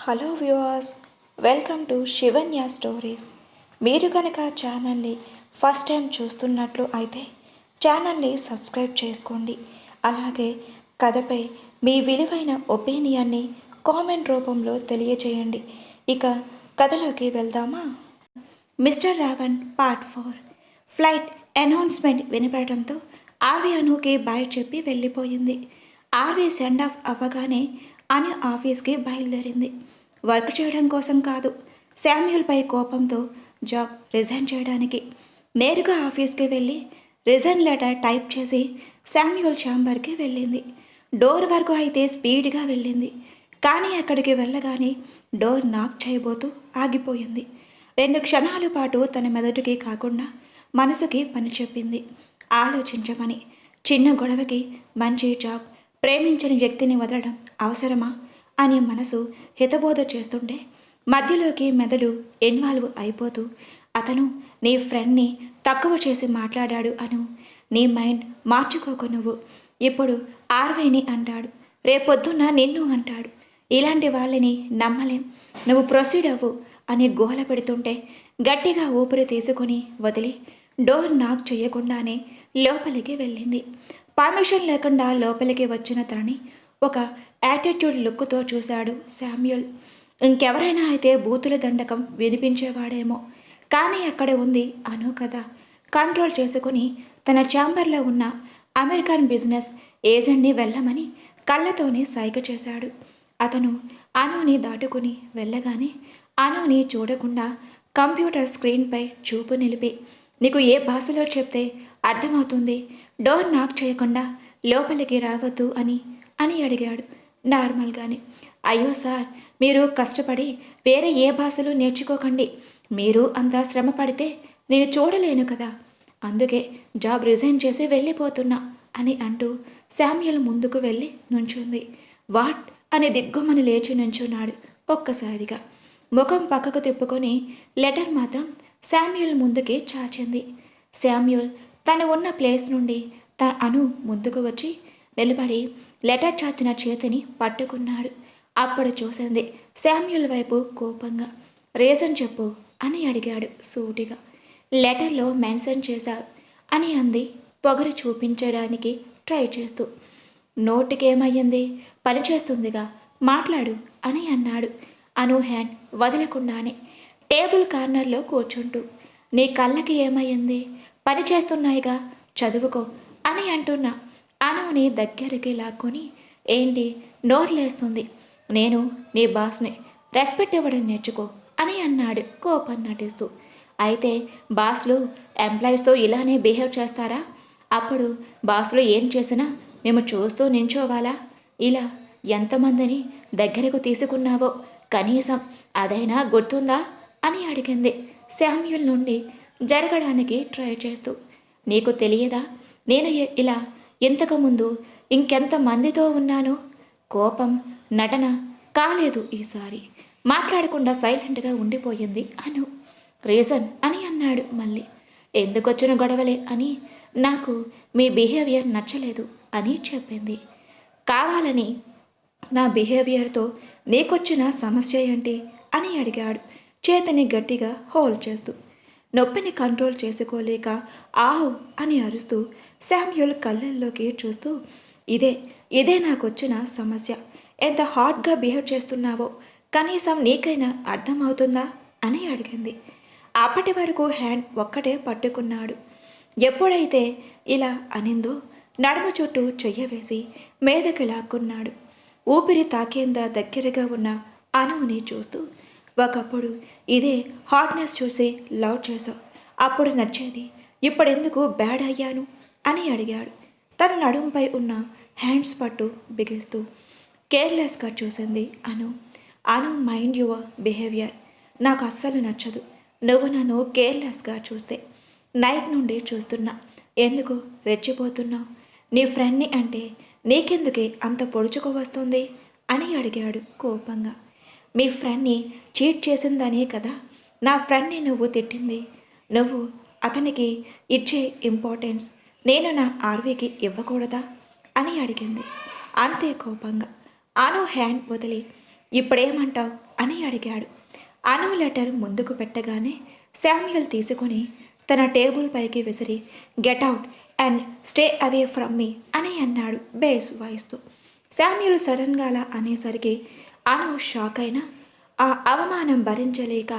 Hello viewers, welcome to Shivanya stories. మీరు కనుక ఛానల్ని ఫస్ట్ టైం చూస్తున్నట్లు అయితే ఛానల్ని సబ్స్క్రైబ్ చేసుకోండి. అలాగే కథపై మీ విలువైన ఒపీనియన్ని కామెంట్ రూపంలో తెలియజేయండి. ఇక కథలోకి వెళ్దామా? Mister Ravan part 4. Flight announcement వినపడటంతో ఆర్వి అనుకి బాయ్ చెప్పి వెళ్ళిపోయింది. ఆర్వి సెండ్ ఆఫ్ అవ్వగానే అను ఆఫీస్కి బయలుదేరింది. వర్క్ చేయడం కోసం కాదు, శామ్యూల్పై కోపంతో జాబ్ రిజైన్ చేయడానికి. నేరుగా ఆఫీస్కి వెళ్ళి రిజైన్ లెటర్ టైప్ చేసి శామ్యూల్ ఛాంబర్కి వెళ్ళింది. డోర్ వరకు అయితే స్పీడ్గా వెళ్ళింది. కానీ అక్కడికి వెళ్ళగానే డోర్ నాక్ చేయబోతూ ఆగిపోయింది. 2 క్షణాల పాటు తన మెదడుకి కాకుండా మనసుకి పని చెప్పింది, ఆలోచించమని. చిన్న గొడవకి మంచి జాబ్, ప్రేమించిన వ్యక్తిని వదలడం అవసరమా అని మనసు హితబోధ చేస్తుంటే మధ్యలోకి మెదడు ఇన్వాల్వ్ అయిపోతూ, అతను నీ ఫ్రెండ్ని తక్కువ చేసి మాట్లాడాడు అను. నీ మైండ్ మార్చుకోకు, నువ్వు ఇప్పుడు ఆర్వేని అంటాడు, రేపొద్దున్న నిన్ను అంటాడు. ఇలాంటి వాళ్ళని నమ్మలేం, నువ్వు ప్రొసీడ్ అవ్వు అని గోల పెడుతుంటే గట్టిగా ఊపిరి తీసుకొని వదిలి డోర్ నాక్ చేయకుండానే లోపలికి వెళ్ళింది. పర్మిషన్ లేకుండా లోపలికి వచ్చిన తనని ఒక యాటిట్యూడ్ లుక్తో చూశాడు శామ్యూల్. ఇంకెవరైనా అయితే బూతుల దండకం వినిపించేవాడేమో, కానీ అక్కడ ఉంది అను కదా. కంట్రోల్ చేసుకుని తన ఛాంబర్లో ఉన్న అమెరికన్ బిజినెస్ ఏజెంట్ని వెళ్ళమని కళ్ళతోనే సైగ చేశాడు. అతను అనుని దాటుకుని వెళ్ళగానే అనుని చూడకుండా కంప్యూటర్ స్క్రీన్పై చూపు నిలిపి, నీకు ఏ భాషలో చెప్తే అర్థమవుతుంది, డోర్ నాక్ చేయకుండా లోపలికి రావద్దు అని అడిగాడు నార్మల్గానే. అయ్యో సార్, మీరు కష్టపడి వేరే ఏ భాషలు నేర్చుకోకండి, మీరు అంత శ్రమ పడితే నేను చూడలేను కదా, అందుకే జాబ్ రిజైన్ చేసి వెళ్ళిపోతున్నా అని అంటూ శామ్యూల్ ముందుకు వెళ్ళి నుంచుంది. వాట్ అని దిగ్గుమని లేచి నుంచున్నాడు ఒక్కసారిగా. ముఖం పక్కకు తిప్పుకొని లెటర్ మాత్రం శామ్యూల్ ముందుకి చాచింది. శామ్యూల్ తను ఉన్న ప్లేస్ నుండి అను ముందుకు వచ్చి నిలబడి లెటర్ చాచిన చేతిని పట్టుకున్నాడు. అప్పుడు చూసింది శామ్యూల్ వైపు కోపంగా. రీజన్ చెప్పు అని అడిగాడు సూటిగా. లెటర్లో మెన్షన్ చేశావు అని అంది పొగరు చూపించడానికి ట్రై చేస్తూ. నోటికేమయ్యింది, పనిచేస్తుందిగా, మాట్లాడు అని అన్నాడు అను హ్యాండ్ వదలకుండానే టేబుల్ కార్నర్లో కూర్చుంటూ. నీ కళ్ళకి ఏమయ్యింది, పని చేస్తున్నాయిగా, చదువుకో అని అంటున్నా అనుని దగ్గరికి లాక్కొని, ఏంటి నోర్లేస్తుంది, నేను నీ బాస్ని, రెస్పెక్ట్ ఇవ్వడం నేర్చుకో అని అన్నాడు కోపం నటిస్తూ. అయితే బాస్లు ఎంప్లాయీస్తో ఇలానే బిహేవ్ చేస్తారా? అప్పుడు బాస్లు ఏం చేసినా మేము చూస్తూ నించోవాలా? ఇలా ఎంతమందిని దగ్గరకు తీసుకున్నావో కనీసం అదైనా గుర్తుందా అని అడిగింది శామ్యూల్ నుండి జరగడానికి ట్రై చేస్తూ. నీకు తెలియదా నేను ఇలా ఇంతకుముందు ఇంకెంతమందితో ఉన్నానో? కోపం నటన కాలేదు ఈసారి. మాట్లాడకుండా సైలెంట్గా ఉండిపోయింది అను. రీజన్ అని అన్నాడు మళ్ళీ. ఎందుకొచ్చిన గొడవలే అని, నాకు మీ బిహేవియర్ నచ్చలేదు అని చెప్పింది. కావాలని నా బిహేవియర్తో నీకొచ్చిన సమస్య ఏంటి అని అడిగాడు చేతిని గట్టిగా హోల్డ్ చేస్తూ. నొప్పిని కంట్రోల్ చేసుకోలేక ఆహు అని అరుస్తూ శామ్యూల్ కళ్ళల్లోకి చూస్తూ, ఇదే నాకొచ్చిన సమస్య, ఎంత హాట్గా బిహేవ్ చేస్తున్నావో కనీసం నీకైనా అర్థమవుతుందా అని అడిగింది. అప్పటి వరకు హ్యాండ్ ఒక్కటే పట్టుకున్నాడు. ఎప్పుడైతే ఇలా అనిందో నడుము చుట్టూ చెయ్య వేసి మీదకి లాక్కున్నాడు. ఊపిరి తాకేంత దగ్గరగా ఉన్న అనుని చూస్తూ, ఒకప్పుడు ఇదే హాట్నెస్ చూసి లవ్ చేసావు, అప్పుడు నచ్చేది, ఇప్పుడెందుకు బ్యాడ్ అయ్యాను అని అడిగాడు తన నడుంపై ఉన్న హ్యాండ్స్ పట్టు బిగిస్తూ. కేర్లెస్గా చూసింది అను మైండ్ యువర్ బిహేవియర్, నాకు అస్సలు నచ్చదు, నువ్వు నన్ను కేర్లెస్గా చూస్తే. నైట్ నుండి చూస్తున్నా, ఎందుకు రెచ్చిపోతున్నావు, నీ ఫ్రెండ్ని అంటే నీకెందుకే అంత పొడుచుకు వస్తుంది అని అడిగాడు కోపంగా. మీ ఫ్రెండ్ని చీట్ చేసిందనే కదా నా ఫ్రెండ్ని నువ్వు తిట్టింది, నువ్వు అతనికి ఇచ్చే ఇంపార్టెన్స్ నేను నా ఆర్వీకి ఇవ్వకూడదా అని అడిగింది అంతే కోపంగా. అను హ్యాండ్ వదిలి, ఇప్పుడేమంటావు అని అడిగాడు. అను లెటర్ ముందుకు పెట్టగానే శామ్యుయల్ తీసుకొని తన టేబుల్ పైకి విసిరి get out and stay away from మీ అని అన్నాడు బేస్ వాయిస్తో. శామ్యుల్ సడన్గా అలా అనేసరికి అను షాక్ అయినా ఆ అవమానం భరించలేక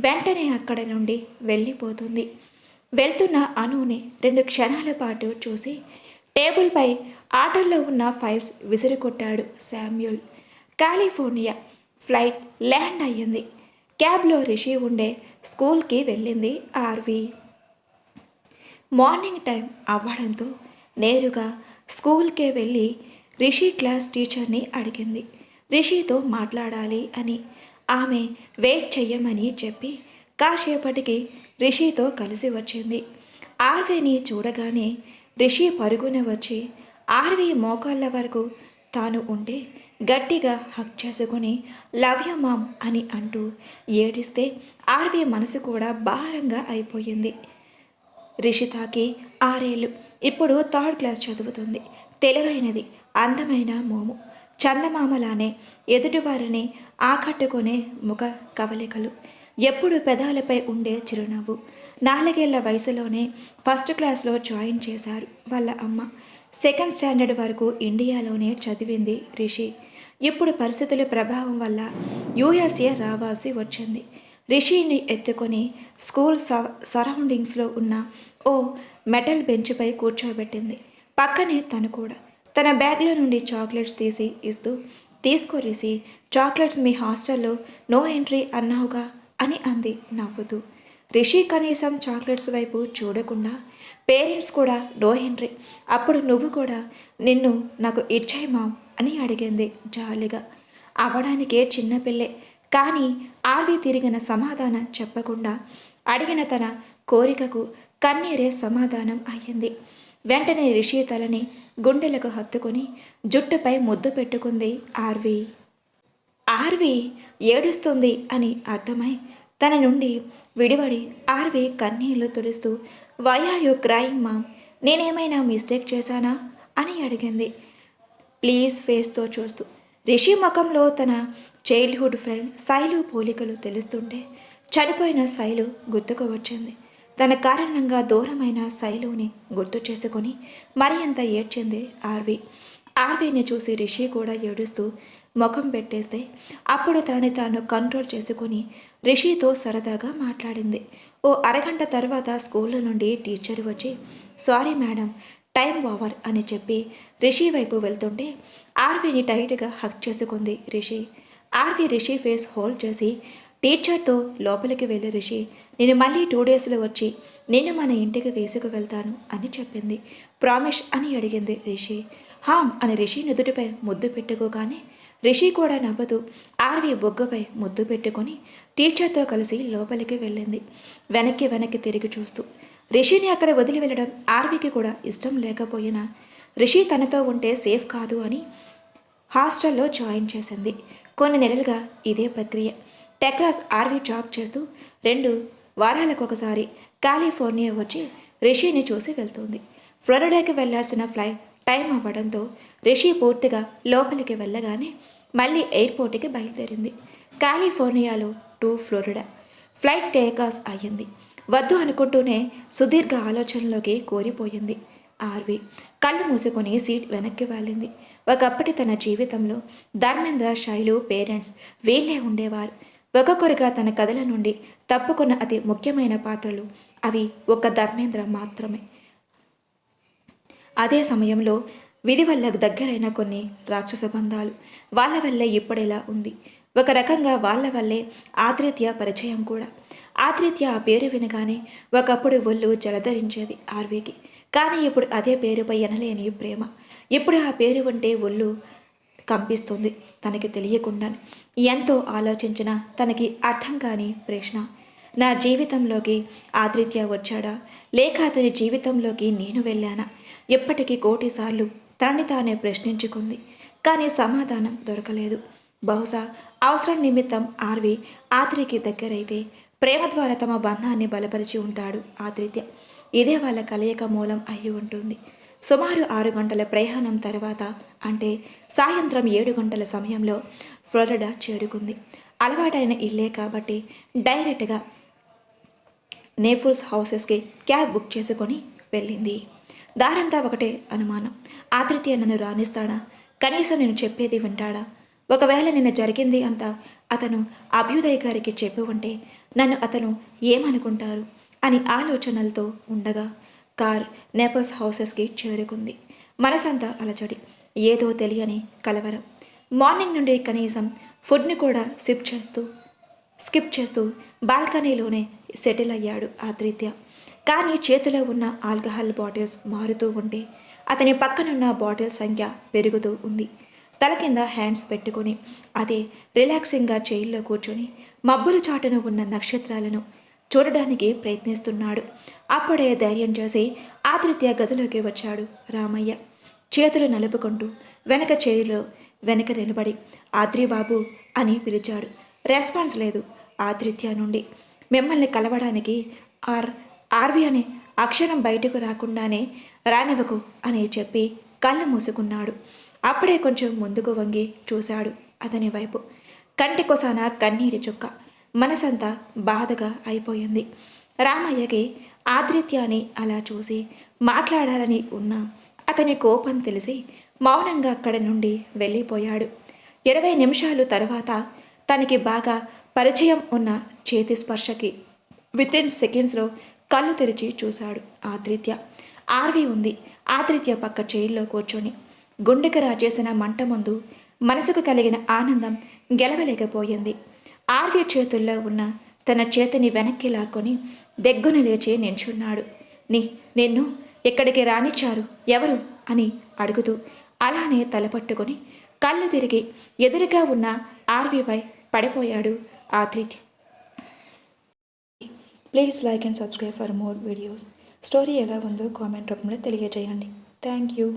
వెంటనే అక్కడి నుండి వెళ్ళిపోతుంది. వెళ్తున్న అనుని 2 క్షణాల పాటు చూసి టేబుల్పై ఆర్డర్లో ఉన్న ఫైల్స్ విసిరికొట్టాడు శామ్యుల్. కాలిఫోర్నియా ఫ్లైట్ ల్యాండ్ అయ్యింది. క్యాబ్లో రిషి ఉండే స్కూల్కి వెళ్ళింది ఆర్వి. మార్నింగ్ టైం అవ్వడంతో నేరుగా స్కూల్కే వెళ్ళి రిషి క్లాస్ టీచర్ని అడిగింది రిషితో మాట్లాడాలి అని. ఆమె వెయిట్ చెయ్యమని చెప్పి కాసేపటికి రిషితో కలిసి వచ్చింది. ఆర్వీని చూడగానే రిషి పరుగున వచ్చి ఆర్వీ మోకాళ్ళ వరకు తాను ఉంటే గట్టిగా హక్ చేసుకుని లవ్ యూ మామ్ అని అంటూ ఏడిస్తే ఆర్వీ మనసు కూడా భారంగా అయిపోయింది. రిషితాకి 6 ఏళ్ళు. ఇప్పుడు 3rd క్లాస్ చదువుతుంది. తెలివైనది, అందమైన మోము, చందమామలానే ఎదుటివారిని ఆకట్టుకునే ముఖ కవలికలు, ఎప్పుడు పెదాలపై ఉండే చిరునవ్వు. 4 ఏళ్ల వయసులోనే 1st క్లాస్లో జాయిన్ చేశారు వాళ్ళ అమ్మ. 2nd స్టాండర్డ్ వరకు ఇండియాలోనే చదివింది రిషి. ఇప్పుడు పరిస్థితుల ప్రభావం వల్ల యూఎస్ఏ రావాల్సి వచ్చింది. రిషిని ఎత్తుకొని స్కూల్ సరౌండింగ్స్లో ఉన్న ఓ మెటల్ బెంచ్పై కూర్చోబెట్టింది. పక్కనే తను కూడా తన బ్యాగ్లో నుండి చాక్లెట్స్ తీసి ఇస్తూ తీసుకో రిషి, చాక్లెట్స్ మీ హాస్టల్లో నో ఎంట్రీ అన్నావుగా అని అంది నవ్వుతూ. రిషి కనీసం చాక్లెట్స్ వైపు చూడకుండా పేరెంట్స్ కూడా నో ఎంట్రీ, అప్పుడు నువ్వు కూడా నిన్ను నాకు ఇచ్చాయి మామ్ అని అడిగింది జాలిగా. అవడానికే చిన్నపిల్లే కానీ ఆర్వి తిరిగిన సమాధానం చెప్పకుండా అడిగిన తన కోరికకు కన్నీరే సమాధానం అయ్యింది. వెంటనే రిషి తలని గుండెలకు హత్తుకొని జుట్టుపై ముద్దు పెట్టుకుంది ఆర్వి. ఆర్వి ఏడుస్తుంది అని అర్థమై తన నుండి విడివడి ఆర్వి కన్నీళ్లు తుడుస్తూ why are you crying mom, నేనేమైనా మిస్టేక్ చేశానా అని అడిగింది ప్లీజ్ ఫేస్తో చూస్తూ. రిషి ముఖంలో తన చైల్డ్హుడ్ ఫ్రెండ్ శైలు పోలికలు తెలుస్తుంటే చనిపోయిన శైలు గుర్తుకు వచ్చింది. తన కారణంగా దూరమైన శైలుని గుర్తు చేసుకొని మరి అంత ఏడ్చింది ఆర్వి. ఆర్వీని చూసి రిషి కూడా ఏడుస్తూ ముఖం పెట్టేస్తే అప్పుడు తనని తాను కంట్రోల్ చేసుకొని రిషితో సరదాగా మాట్లాడింది. ఓ అరగంట తర్వాత స్కూల్లో నుండి టీచర్ వచ్చి సారీ మేడం టైం ఓవర్ అని చెప్పి రిషి వైపు వెళ్తుంటే ఆర్వీని టైట్గా హక్ చేసుకుంది రిషి. ఆర్వి రిషి ఫేస్ హోల్డ్ చేసి టీచర్తో లోపలికి వెళ్ళి రిషి నేను మళ్ళీ 2 డేస్లో వచ్చి నిన్ను మన ఇంటికి తీసుకువెళ్తాను అని చెప్పింది. ప్రామిస్ అని అడిగింది రిషి. హామ్ అని రిషి నుదుటిపై ముద్దు పెట్టుకోగానే రిషి కూడా నవ్వుతూ ఆర్వి బొగ్గపై ముద్దు పెట్టుకొని టీచర్తో కలిసి లోపలికి వెళ్ళింది. వెనక్కి తిరిగి చూస్తూ రిషిని అక్కడ వదిలి వెళ్ళడం ఆర్వికి కూడా ఇష్టం లేకపోయినా రిషి తనతో ఉంటే సేఫ్ కాదు అని హాస్టల్లో జాయిన్ చేసింది. కొన్ని నెలలుగా ఇదే ప్రక్రియ. టెక్రాస్ ఆర్వి జాబ్ చేస్తూ 2 వారాలకొకసారి కాలిఫోర్నియా వచ్చి రిషిని చూసి వెళ్తుంది. ఫ్లోరిడాకి వెళ్లాల్సిన ఫ్లైట్ టైం అవ్వడంతో రిషి పూర్తిగా లోపలికి వెళ్ళగానే మళ్ళీ ఎయిర్పోర్ట్కి బయలుదేరింది. కాలిఫోర్నియాలో టు ఫ్లోరిడా ఫ్లైట్ టేకాస్ అయ్యింది. వద్దు అనుకుంటూనే సుదీర్ఘ ఆలోచనలోకి కోరిపోయింది ఆర్వి. కళ్ళు మూసుకొని సీట్ వెనక్కి వాలింది. ఒకప్పటి తన జీవితంలో ధర్మేంద్ర, శైలు పేరెంట్స్ వీళ్ళే ఉండేవారు. ఒక్కొక్కరుగా తన కథల నుండి తప్పుకున్న అతి ముఖ్యమైన పాత్రలు అవి ఒక్క ధర్మేంద్ర మాత్రమే. అదే సమయంలో విధి వల్ల దగ్గరైన కొన్ని రాక్షస బంధాలు వాళ్ళ వల్లే ఇప్పుడెలా ఉంది. ఒక రకంగా వాళ్ళ వల్లే ఆత్రేత్య పరిచయం కూడా. ఆత్రేత్య ఆ పేరు వినగానే ఒకప్పుడు ఒళ్ళు జలధరించేది ఆర్వీకి. కానీ ఇప్పుడు అదే పేరుపై ఎనలేని ప్రేమ. ఇప్పుడు ఆ పేరు ఉంటే ఒళ్ళు కంపిస్తుంది తనకి తెలియకుండానే. ఎంతో ఆలోచించినా తనకి అర్థం కాని ప్రశ్న, నా జీవితంలోకి ఆత్రేత్య వచ్చాడా లేక అతని జీవితంలోకి నేను వెళ్ళానా? ఎప్పటికీ 1,000,000 సార్లు తనని తానే ప్రశ్నించుకుంది. కానీ సమాధానం దొరకలేదు. బహుశా అవసరం నిమిత్తం ఆర్వి ఆత్రికి దగ్గరైతే ప్రేమ ద్వారా తమ బంధాన్ని బలపరిచి ఉంటాడు ఆత్రేత్య. ఇదే వాళ్ళ కలయిక మూలం అయి ఉంటుంది. సుమారు 6 గంటల ప్రయాణం తర్వాత అంటే సాయంత్రం 7 గంటల సమయంలో ఫ్లోరిడా చేరుకుంది. అలవాటైన ఇల్లే కాబట్టి డైరెక్ట్గా నేఫుల్స్ హౌసెస్కి క్యాబ్ బుక్ చేసుకొని వెళ్ళింది. దారంతా ఒకటే అనుమానం. ఆదిత్య నన్ను రాణిస్తాడా? కనీసం నేను చెప్పేది వింటాడా? ఒకవేళ నిన్న జరిగింది అంతా అతను అభ్యుదయ్ గారికి చెప్పి ఉంటే నన్ను అతను ఏమనుకుంటారు అని ఆలోచనలతో ఉండగా కార్ నేపల్స్ హౌసెస్కి చేరుకుంది. మనసంతా అలజడి, ఏదో తెలియని కలవరం. మార్నింగ్ నుండి కనీసం ఫుడ్ని కూడా స్కిప్ చేస్తూ బాల్కనీలోనే సెటిల్ అయ్యాడు ఆదిత్య. కానీ చేతిలో ఉన్న ఆల్కహాల్ బాటిల్స్ మారుతూ ఉంటే అతని పక్కనున్న బాటిల్ సంఖ్య పెరుగుతూ ఉంది. తల కింద హ్యాండ్స్ పెట్టుకొని అదే రిలాక్సింగ్గా చైర్లో కూర్చొని మబ్బుల చాటున ఉన్న నక్షత్రాలను చూడడానికి ప్రయత్నిస్తున్నాడు. అప్పుడే ధైర్యం చేసి ఆదిత్య గదిలోకి వచ్చాడు రామయ్య. చేతులు నలుపుకుంటూ చైర్లో వెనక నిలబడి ఆద్రి బాబు అని పిలిచాడు. రెస్పాన్స్ లేదు ఆదిత్య నుండి. మిమ్మల్ని కలవడానికి ఆర్వి అనే అక్షరం బయటకు రాకుండానే రానివ్వకు అని చెప్పి కళ్ళు మూసుకున్నాడు. అప్పుడే కొంచెం ముందుకు వంగి చూశాడు అతని వైపు. కంటి కొసాన కన్నీటి చుక్క. మనసంతా బాధగా అయిపోయింది. రామయ్యకి ఆదిత్యాని అలా చూసి మాట్లాడాలని ఉన్నా అతని కోపం తెలిసి మౌనంగా అక్కడి నుండి వెళ్ళిపోయాడు. 20 నిమిషాలు తర్వాత తనకి బాగా పరిచయం ఉన్న చేతి స్పర్శకి వితిన్ సెకండ్స్లో కళ్ళు తెరిచి చూశాడు ఆదిత్య. ఆర్వి ఉంది ఆదిత్య పక్క చైర్లో కూర్చొని. గుండెకి రాజేసిన మంట ముందు మనసుకు కలిగిన ఆనందం గెలవలేకపోయింది. ఆర్వి చేతుల్లో ఉన్న తన చేతిని వెనక్కి లాక్కొని దెగ్గున లేచి నించున్నాడు. నిన్ను ఇక్కడికి రానిచ్చారు ఎవరు అని అడుగుతూ అలానే తలపట్టుకొని కళ్ళు తిరిగి ఎదురుగా ఉన్న ఆర్వీపై పడిపోయాడు Aditya. Please like and subscribe for more videos. Story ఎలా ఉందో కామెంట్ రూపంలో తెలియజేయండి. Thank you.